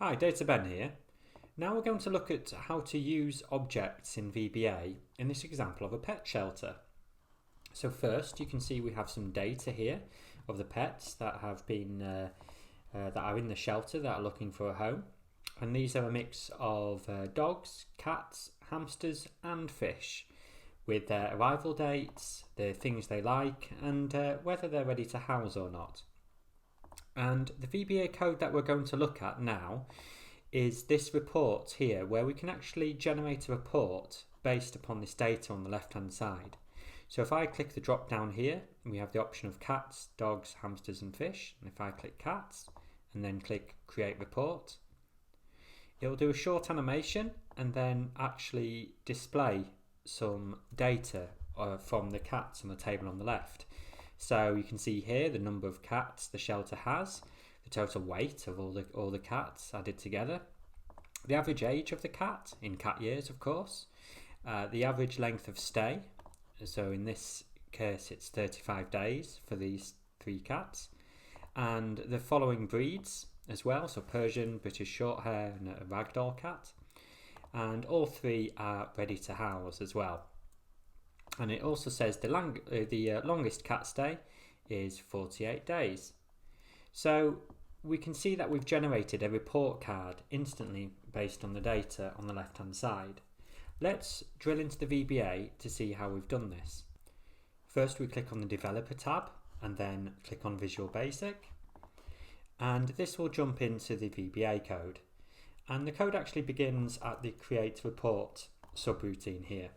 Hi, Data Ben here. Now we're going to look at how to use objects in VBA in this example of a pet shelter. So first you can see we have some data here of the pets that have been that are in the shelter that are looking for a home, and these are a mix of dogs, cats, hamsters and fish, with their arrival dates, the things they like, and whether they're ready to house or not. And the VBA code that we're going to look at now is this report here, where we can actually generate a report based upon this data on the left hand side. So if I click the drop down here, we have the option of cats, dogs, hamsters and fish. And if I click cats and then click create report, it'll do a short animation and then actually display some data from the cats on the table on the left. So you can see here the number of cats the shelter has, the total weight of all the cats added together, the average age of the cat in cat years, of course, the average length of stay. So in this case it's 35 days for these 3 cats, and the following breeds as well, so Persian, British Shorthair and a Ragdoll cat, and all 3 are ready to house as well. And it also says the longest cat stay is 48 days. So we can see that we've generated a report card instantly based on the data on the left hand side. Let's drill into the VBA to see how we've done this. First we click on the Developer tab and then click on Visual Basic, and this will jump into the VBA code. And the code actually begins at the Create Report subroutine here.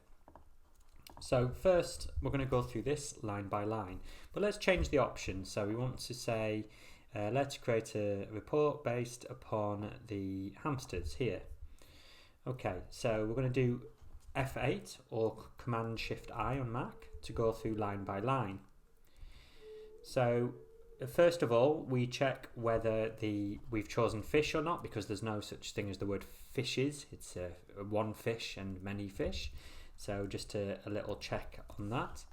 So first we're going to go through this line by line, but let's change the option. So we want to say let's create a report based upon the hamsters here. Okay, so we're going to do F8 or Command Shift I on Mac to go through line by line. So first of all we check whether we've chosen fish or not, because there's no such thing as the word fishes. It's one fish and many fish. So just a little check on that.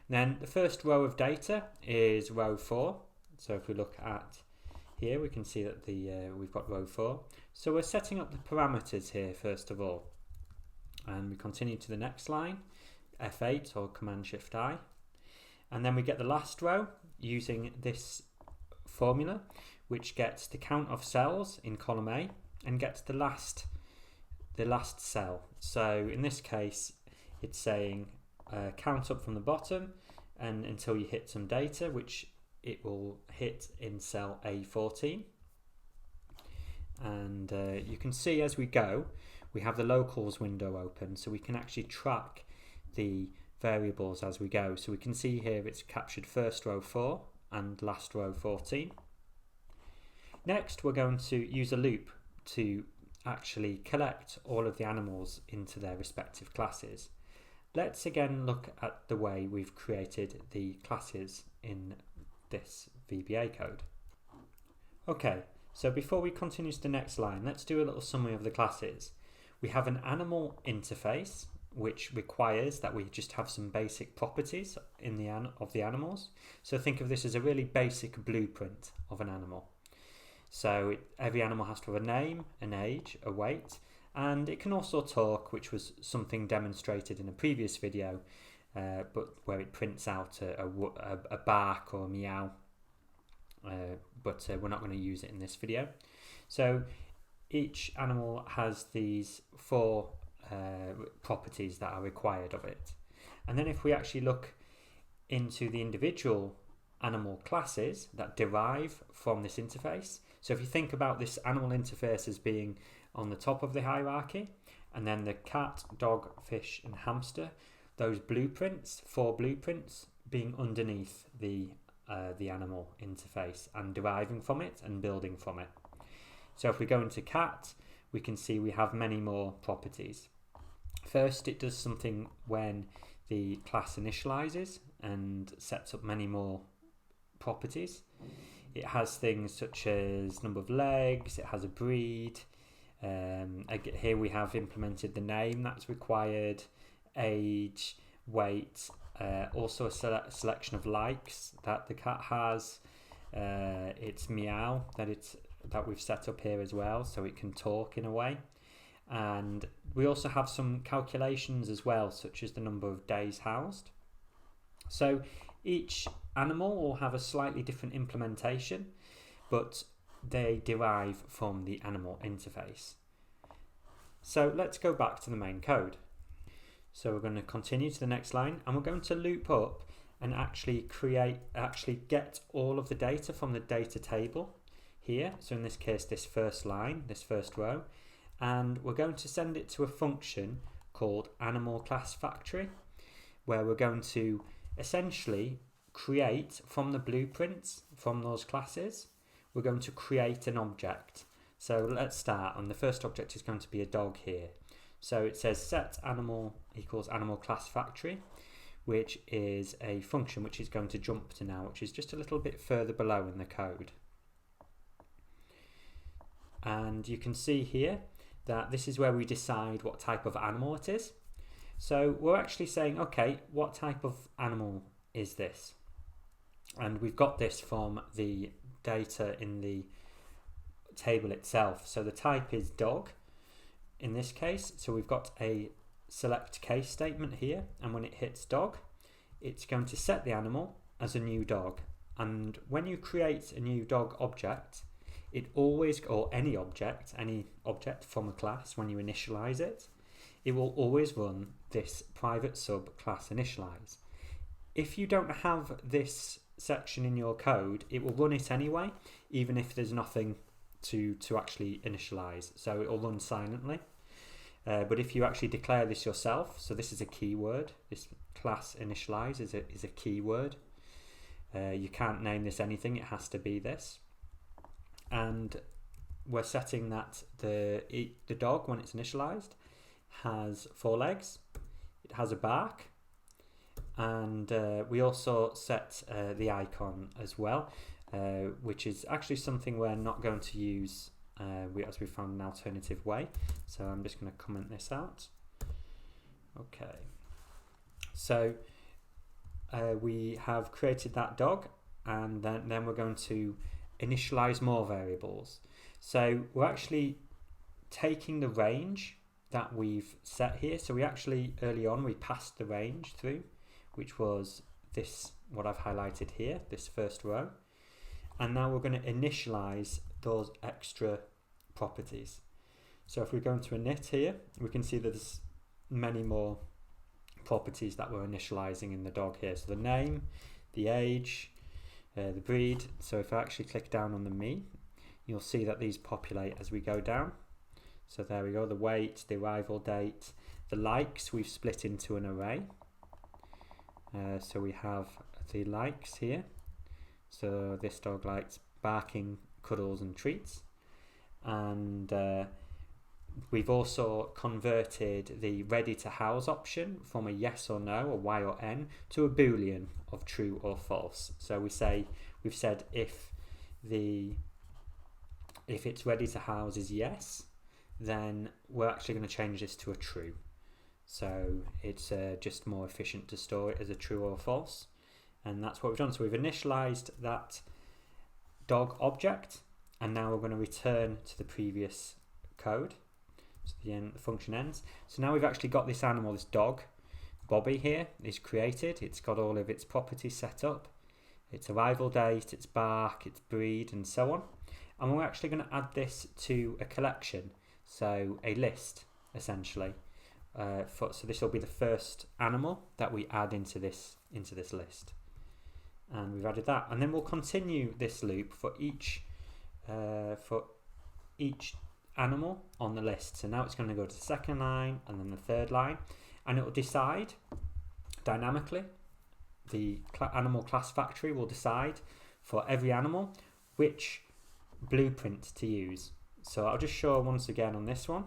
Then the first row of data is row 4. So if we look at here, we can see that we've got row 4. So we're setting up the parameters here first of all. And we continue to the next line, F8 or Command Shift I. And then we get the last row using this formula, which gets the count of cells in column A and gets the last cell. So in this case, it's saying count up from the bottom and until you hit some data, which it will hit in cell A14. And you can see as we go, we have the locals window open, so we can actually track the variables as we go. So we can see here it's captured first row 4 and last row 14. Next we're going to use a loop to actually collect all of the animals into their respective classes. Let's again look at the way we've created the classes in this VBA code. Okay, so before we continue to the next line, let's do a little summary of the classes. We have an animal interface, which requires that we just have some basic properties of the animals. So think of this as a really basic blueprint of an animal. So every animal has to have a name, an age, a weight, and it can also talk, which was something demonstrated in a previous video, but where it prints out a bark or a meow, but we're not going to use it in this video. So each animal has these 4 properties that are required of it. And then if we actually look into the individual animal classes that derive from this interface, so if you think about this animal interface as being on the top of the hierarchy, and then the cat, dog, fish and hamster, those blueprints, 4 blueprints, being underneath the animal interface and deriving from it and building from it. So if we go into cat, we can see we have many more properties. First, it does something when the class initializes and sets up many more properties. It has things such as number of legs, it has a breed. Here we have implemented the name that's required, age, weight, also a selection of likes that the cat has, its meow that it's that we've set up here as well, so it can talk in a way. And we also have some calculations as well, such as the number of days housed. So each animal will have a slightly different implementation, but they derive from the animal interface. So let's go back to the main code. So we're going to continue to the next line, and we're going to loop up and actually get all of the data from the data table here. So in this case, this first line, this first row, and we're going to send it to a function called animal class factory, where we're going to essentially create from the blueprints from those classes, we're going to create an object. So let's start, and the first object is going to be a dog here. So it says set animal equals animal class factory, which is a function which is going to jump to now, which is just a little bit further below in the code. And you can see here that this is where we decide what type of animal it is. So we're actually saying, okay, what type of animal is this? And we've got this from the data in the table itself. So the type is dog in this case. So we've got a select case statement here, and when it hits dog, it's going to set the animal as a new dog. And when you create a new dog object, it always, or any object from a class, when you initialize it, it will always run this private subclass initialize. If you don't have this section in your code, it will run it anyway, even if there's nothing to actually initialize. So it will run silently. But if you actually declare this yourself, so this is a keyword, this class initialize is a keyword. You can't name this anything, it has to be this. And we're setting that the dog, when it's initialized, has 4 legs, it has a bark, and we also set the icon as well, which is actually something we're not going to use as we found an alternative way. So I'm just going to comment this out. Okay, so we have created that dog, and then we're going to initialize more variables. So we're actually taking the range that we've set here. So we actually, early on, we passed the range through, which was this, what I've highlighted here, this first row. And now we're going to initialize those extra properties. So if we go into init here, we can see that there's many more properties that we're initializing in the dog here. So the name, the age, the breed. So if I actually click down on the me, you'll see that these populate as we go down. So there we go, the weight, the arrival date, the likes we've split into an array. So we have the likes here. So this dog likes barking, cuddles and treats. And we've also converted the ready to house option from a yes or no, or y or n, to a boolean of true or false. So we've said if it's ready to house is yes, then we're actually going to change this to a true. So it's just more efficient to store it as a true or false. And that's what we've done. So we've initialized that dog object, and now we're going to return to the previous code. So the function ends. So now we've actually got this animal, this dog, Bobby here, is created. It's got all of its properties set up. Its arrival date, its bark, its breed, and so on. And we're actually going to add this to a collection, so a list, essentially. So this will be the first animal that we add into this list. And we've added that. And then we'll continue this loop for each animal on the list. So now it's going to go to the second line and then the third line, and it will decide dynamically. The animal class factory will decide for every animal which blueprint to use. So I'll just show once again on this one.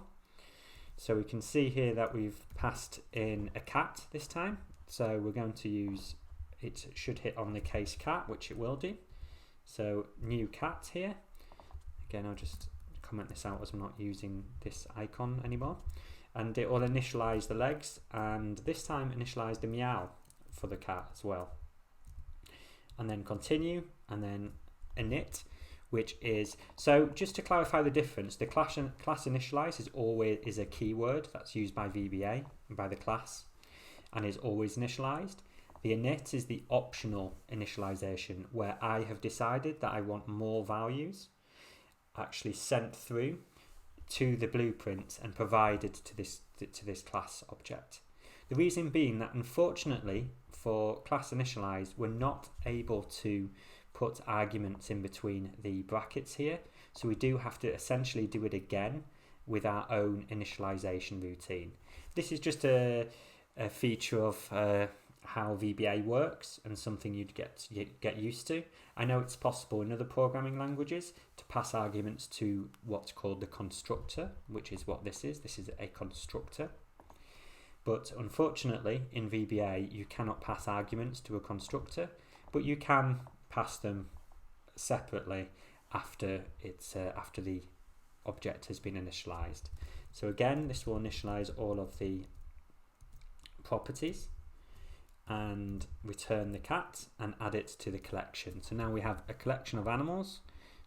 So we can see here that we've passed in a cat this time. So we're going to use, it should hit on the case cat, which it will do. So new cat here. Again, I'll just comment this out as I'm not using this icon anymore. And it will initialize the legs, and this time initialize the meow for the cat as well. And then continue, and then init, which is, so just to clarify the difference, the class initialize is a keyword that's used by VBA and by the class and is always initialized. The init is the optional initialization where I have decided that I want more values actually sent through to the blueprint and provided to this class object. The reason being that unfortunately for class initialize we're not able to put arguments in between the brackets here, so we do have to essentially do it again with our own initialization routine. This is just a feature of how VBA works and something you'd get used to. I know it's possible in other programming languages to pass arguments to what's called the constructor, which is what this is. This is a constructor. But unfortunately in VBA you cannot pass arguments to a constructor, but you can pass them separately after the object has been initialized. So again, this will initialize all of the properties and return the cat and add it to the collection. So now we have a collection of animals,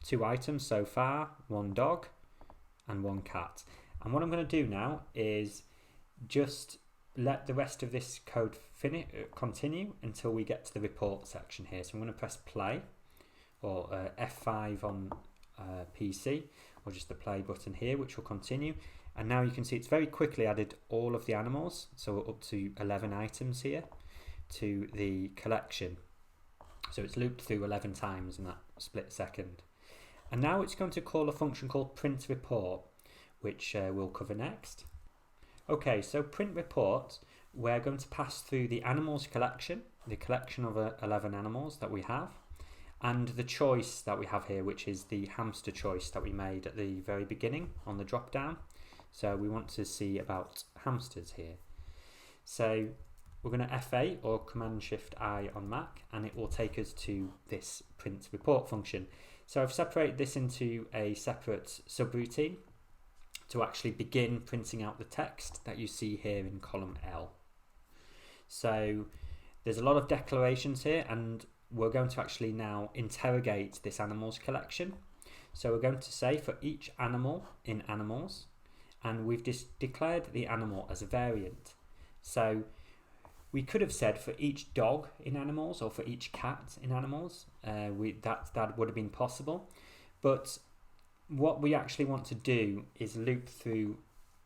2 items so far, 1 dog and 1 cat. And what I'm going to do now is just let the rest of this code continue until we get to the report section here. So I'm going to press play, or F5 on PC, or just the play button here, which will continue. And now you can see it's very quickly added all of the animals, so we're up to 11 items here, to the collection. So it's looped through 11 times in that split second. And now it's going to call a function called print report, which we'll cover next. Okay, so print report, we're going to pass through the animals collection, the collection of 11 animals that we have, and the choice that we have here, which is the hamster choice that we made at the very beginning on the drop down. So we want to see about hamsters here. So we're going to F8 or Command-Shift-I on Mac, and it will take us to this print report function. So I've separated this into a separate subroutine to actually begin printing out the text that you see here in column L. So there's a lot of declarations here, and we're going to actually now interrogate this animals collection. So we're going to say for each animal in animals, and we've declared the animal as a variant. So we could have said for each dog in animals or for each cat in animals, that would have been possible. But what we actually want to do is loop through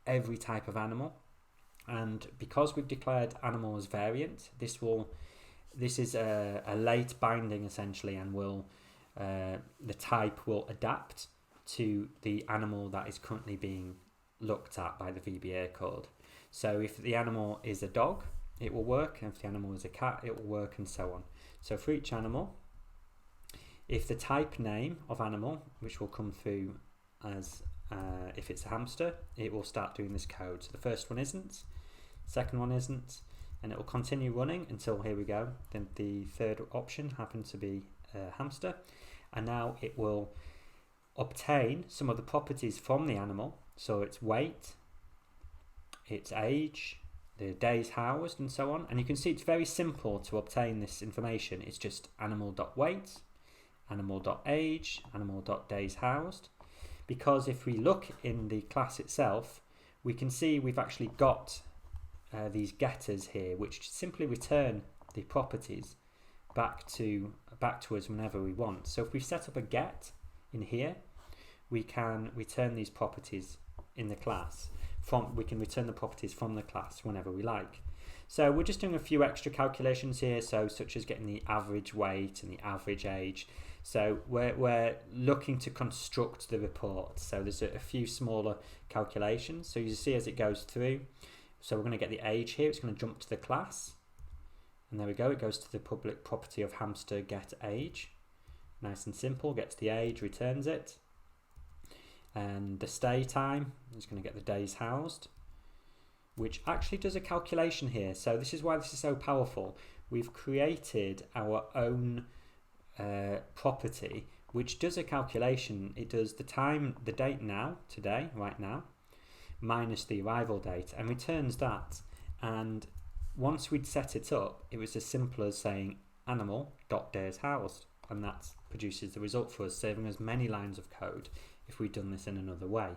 every type of animal, and because we've declared animal as variant, this is a late binding essentially, and the type will adapt to the animal that is currently being looked at by the VBA code. So if the animal is a dog, it will work, and if the animal is a cat, it will work, and so on. So for each animal, if the type name of animal, which will come through as if it's a hamster, it will start doing this code. So the first one isn't, second one isn't, and it will continue running until, here we go, then the third option happened to be a hamster, and now it will obtain some of the properties from the animal. So its weight, its age, the days housed, and so on. And you can see it's very simple to obtain this information. It's just animal.weight, animal.age, animal.days housed. Because if we look in the class itself, we can see we've actually got these getters here, which simply return the properties back to us whenever we want. So if we set up a get in here, we can return these properties in the class. We can return the properties from the class whenever we like. So we're just doing a few extra calculations here, so such as getting the average weight and the average age. So we're looking to construct the report. So there's a few smaller calculations. So you see as it goes through. So we're going to get the age here. It's going to jump to the class. And there we go. It goes to the public property of hamster get age. Nice and simple. Gets the age, returns it. And the stay time is going to get the days housed, which actually does a calculation here. So this is why this is so powerful. We've created our own property which does a calculation. It does the time, the date now, today, right now, minus the arrival date, and returns that. And once we'd set it up, it was as simple as saying animal.days housed. and that produces the result for us, saving us many lines of code if we'd done this in another way.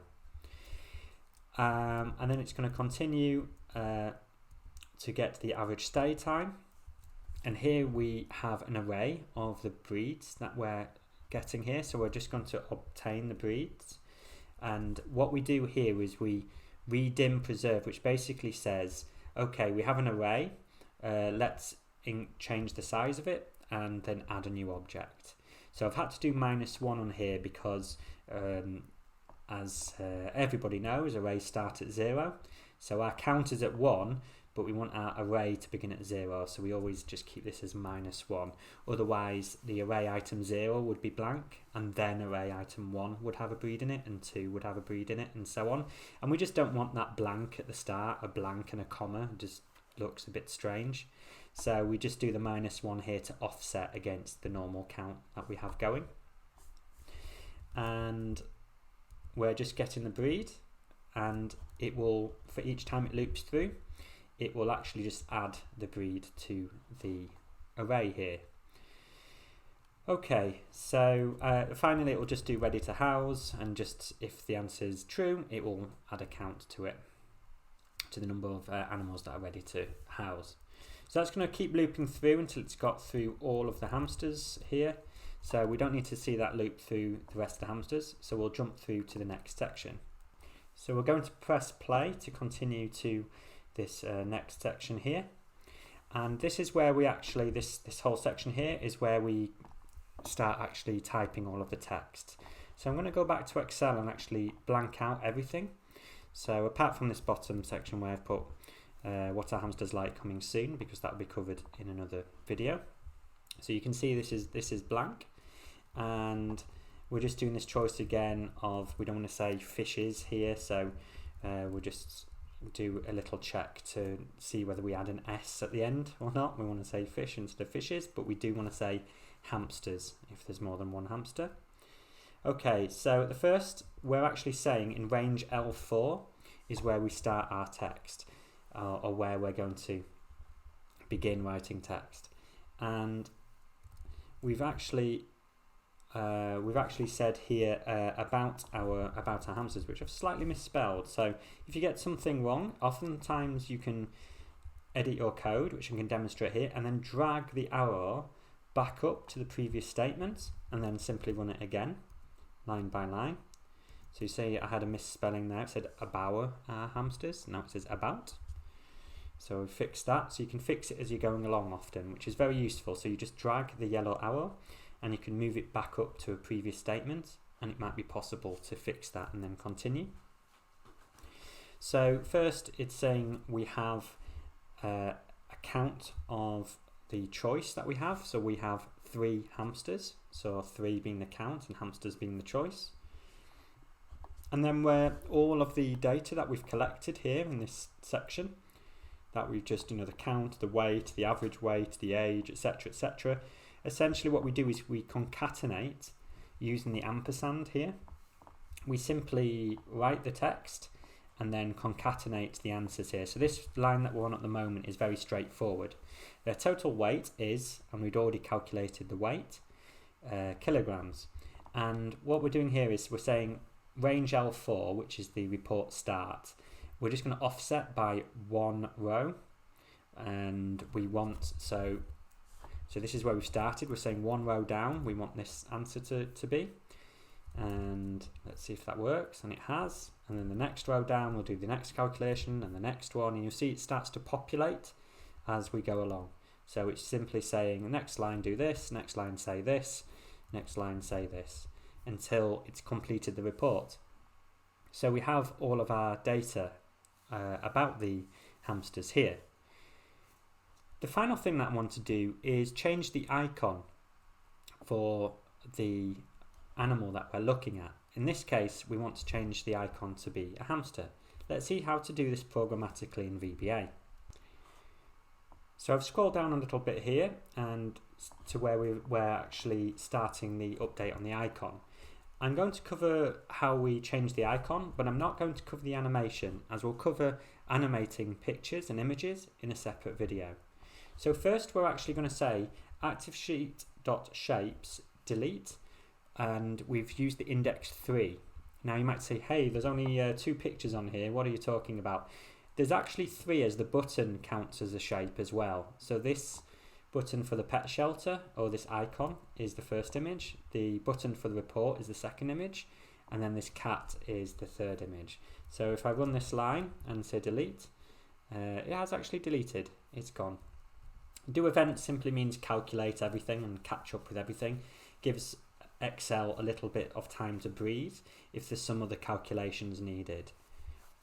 And then it's going to continue to get the average stay time, and here we have an array of the breeds that we're getting here, so we're just going to obtain the breeds. And what we do here is we redim preserve, which basically says, okay, we have an array, let's change the size of it and then add a new object. So I've had to do -1 on here because as everybody knows, arrays start at 0. So our count is at 1, but we want our array to begin at 0, so we always just keep this as -1. Otherwise, the array item 0 would be blank, and then array item 1 would have a breed in it, and 2 would have a breed in it, and so on. And we just don't want that blank at the start, a blank and a comma, it just looks a bit strange. So we just do the -1 here to offset against the normal count that we have going. And we're just getting the breed, and it will, for each time it loops through, it will actually just add the breed to the array here. Okay, so finally it will just do ready to house, and just if the answer is true, it will add a count to it, to the number of animals that are ready to house. So that's going to keep looping through until it's got through all of the hamsters here. So we don't need to see that loop through the rest of the hamsters, so we'll jump through to the next section. So we're going to press play to continue to this next section here, and this is where we actually, this whole section here is where we start actually typing all of the text. So I'm going to go back to Excel and actually blank out everything. So apart from this bottom section where I've put what are hamsters like coming soon, because that will be covered in another video. So you can see this is blank, and we're just doing this choice again of, we don't want to say fishes here, so we'll just do a little check to see whether we add an S at the end or not. We want to say fish instead of fishes, but we do want to say hamsters if there's more than one hamster. Okay, so the first, we're actually saying in range L4 is where we start our text, or where we're going to begin writing text. And we've actually said here about our hamsters, which I've slightly misspelled. So if you get something wrong, oftentimes you can edit your code, which I can demonstrate here, and then drag the arrow back up to the previous statement, and then simply run it again, line by line. So you see I had a misspelling there, it said about hamsters, now it says about. So we fixed that, so you can fix it as you're going along often, which is very useful. So you just drag the yellow arrow and you can move it back up to a previous statement, and it might be possible to fix that and then continue. So first it's saying we have a count of the choice that we have. So we have 3 hamsters, so 3 being the count and hamsters being the choice. And then where all of the data that we've collected here in this section, that we've just, the count, the weight, the average weight, the age, etc., etc. Essentially what we do is we concatenate using the ampersand here. We simply write the text and then concatenate the answers here. So this line that we're on at the moment is very straightforward. Their total weight is, and we'd already calculated the weight, kilograms. And what we're doing here is we're saying range L4, which is the report start, we're just going to offset by 1 row, and we want, so this is where we started. We're saying 1 row down we want this answer to be, and let's see if that works, and it has. And then the next row down we'll do the next calculation, and the next one, and you'll see it starts to populate as we go along. So it's simply saying the next line do this, next line say this, next line say this, until it's completed the report. So we have all of our data about the hamsters here. The final thing that I want to do is change the icon for the animal that we're looking at. In this case, we want to change the icon to be a hamster. Let's see how to do this programmatically in VBA. So I've scrolled down a little bit here and to where we're actually starting the update on the icon. I'm going to cover how we change the icon, but I'm not going to cover the animation, as we'll cover animating pictures and images in a separate video. So first we're actually going to say ActiveSheet.Shapes delete, and we've used the index 3. Now you might say, hey, there's only 2 pictures on here, what are you talking about? There's actually 3, as the button counts as a shape as well. So this button for the pet shelter, or this icon, is the first image. The button for the report is the second image, and then this cat is the third image. So if I run this line and say delete, it has actually deleted, it's gone. Do event simply means calculate everything and catch up with everything. Gives Excel a little bit of time to breathe if there's some other calculations needed.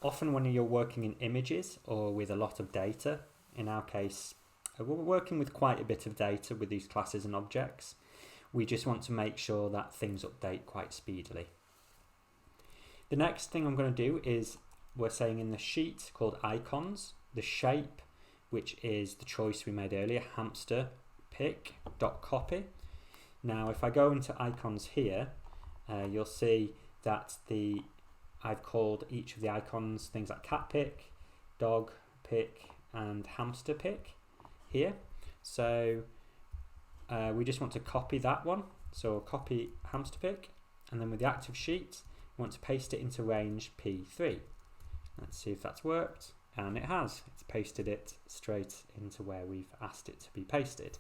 Often when you're working in images or with a lot of data, in our case, we're working with quite a bit of data with these classes and objects. We just want to make sure that things update quite speedily. The next thing I'm going to do is, we're saying in the sheet called icons, the shape, which is the choice we made earlier, hamster pick.copy. Now if I go into icons here, you'll see that I've called each of the icons things like cat pick, dog pick and hamster pick here. So we just want to copy that one. So copy hamster pick, and then with the active sheet we want to paste it into range P3. Let's see if that's worked, and it has. It's pasted it straight into where we've asked it to be pasted.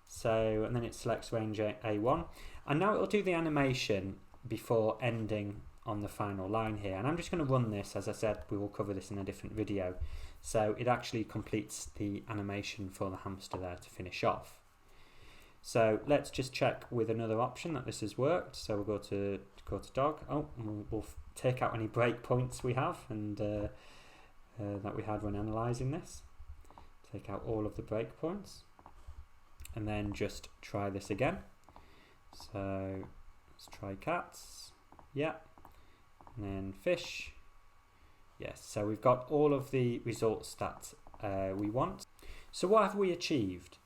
So, and then it selects range A1, and now it'll do the animation before ending on the final line here. And I'm just going to run this. As I said, we will cover this in a different video. So it actually completes the animation for the hamster there to finish off. So let's just check with another option that this has worked. So we'll go to dog. Oh, we'll take out any breakpoints we have and that we had when analysing this. Take out all of the breakpoints, and then just try this again. So let's try cats. Yeah. And then fish. Yes, so we've got all of the results that we want. So what have we achieved?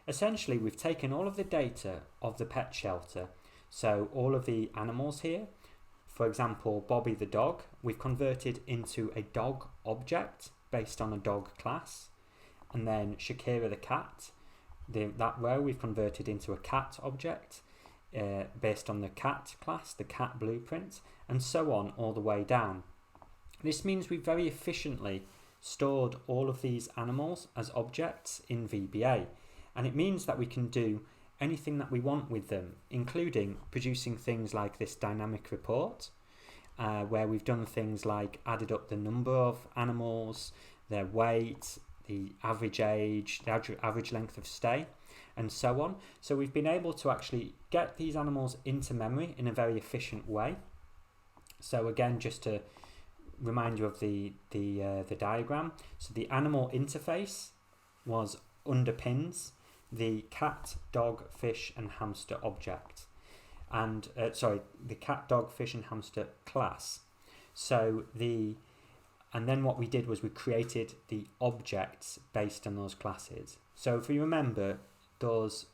Essentially, we've taken all of the data of the pet shelter. So all of the animals here, for example, Bobby the dog, we've converted into a dog object based on a dog class. And then Shakira the cat, that row we've converted into a cat object based on the cat class, the cat blueprint, and so on all the way down. This means we've very efficiently stored all of these animals as objects in VBA, and it means that we can do anything that we want with them, including producing things like this dynamic report, where we've done things like added up the number of animals, their weight, the average age, the average length of stay, and so on. So we've been able to actually get these animals into memory in a very efficient way. So again, just to remind you of the diagram, so the animal interface underpins the cat, dog, fish and hamster object, and the cat, dog, fish and hamster class. And then what we did was we created the objects based on those classes. So if you remember, those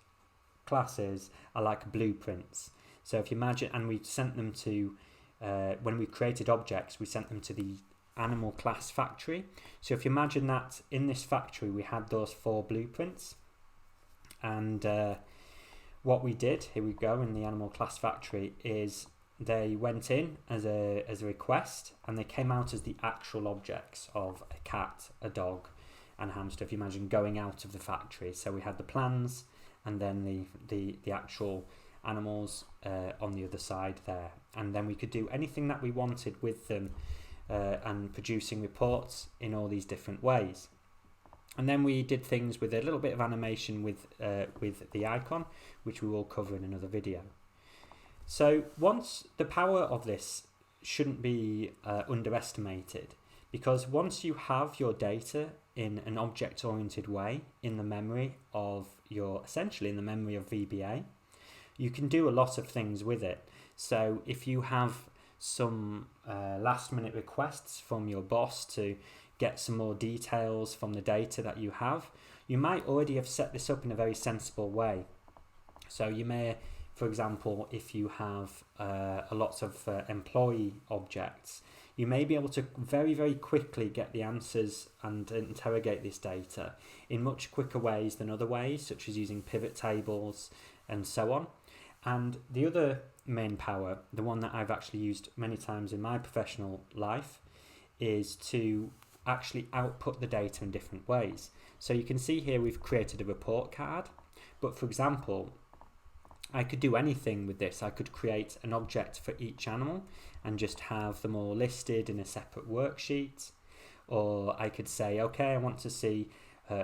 classes are like blueprints. So if you imagine, and we sent them to, when we created objects, we sent them to the animal class factory. So if you imagine that in this factory we had those 4 blueprints, and what we did, here we go, in the animal class factory, is they went in as a request, and they came out as the actual objects of a cat, a dog and hamster, if you imagine going out of the factory. So we had the plans and then the actual animals on the other side there, and then we could do anything that we wanted with them, and producing reports in all these different ways. And then we did things with a little bit of animation with the icon, which we will cover in another video. So the power of this shouldn't be underestimated, because once you have your data in an object-oriented way in the memory of essentially in the memory of VBA, you can do a lot of things with it. So if you have some last-minute requests from your boss to get some more details from the data that you have, you might already have set this up in a very sensible way. So you may, for example, if you have a lot of employee objects, you may be able to very, very quickly get the answers and interrogate this data in much quicker ways than other ways, such as using pivot tables and so on. And the other main power, the one that I've actually used many times in my professional life, is to actually output the data in different ways. So you can see here we've created a report card, but for example, I could do anything with this. I could create an object for each animal and just have them all listed in a separate worksheet. Or I could say, okay, I want to see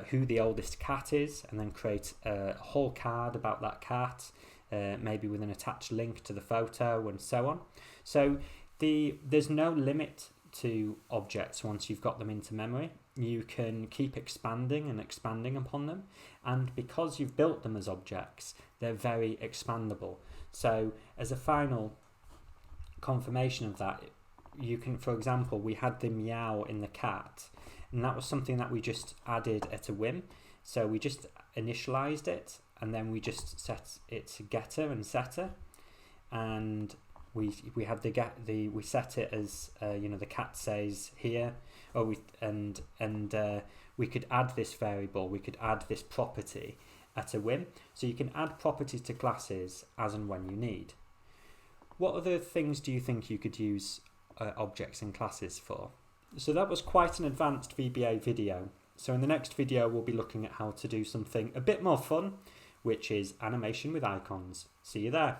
who the oldest cat is, and then create a whole card about that cat, maybe with an attached link to the photo and so on. So there's no limit to objects once you've got them into memory. You can keep expanding and expanding upon them, and because you've built them as objects, they're very expandable. So as a final confirmation of that, you can, for example, we had the meow in the cat, and that was something that we just added at a whim. So we just initialized it, and then we just set it to getter and setter, and we had we set it as the cat says here. We could add this variable, we could add this property at a whim. So you can add properties to classes as and when you need. What other things do you think you could use objects in classes for? So that was quite an advanced VBA video. So in the next video we'll be looking at how to do something a bit more fun, which is animation with icons. See you there.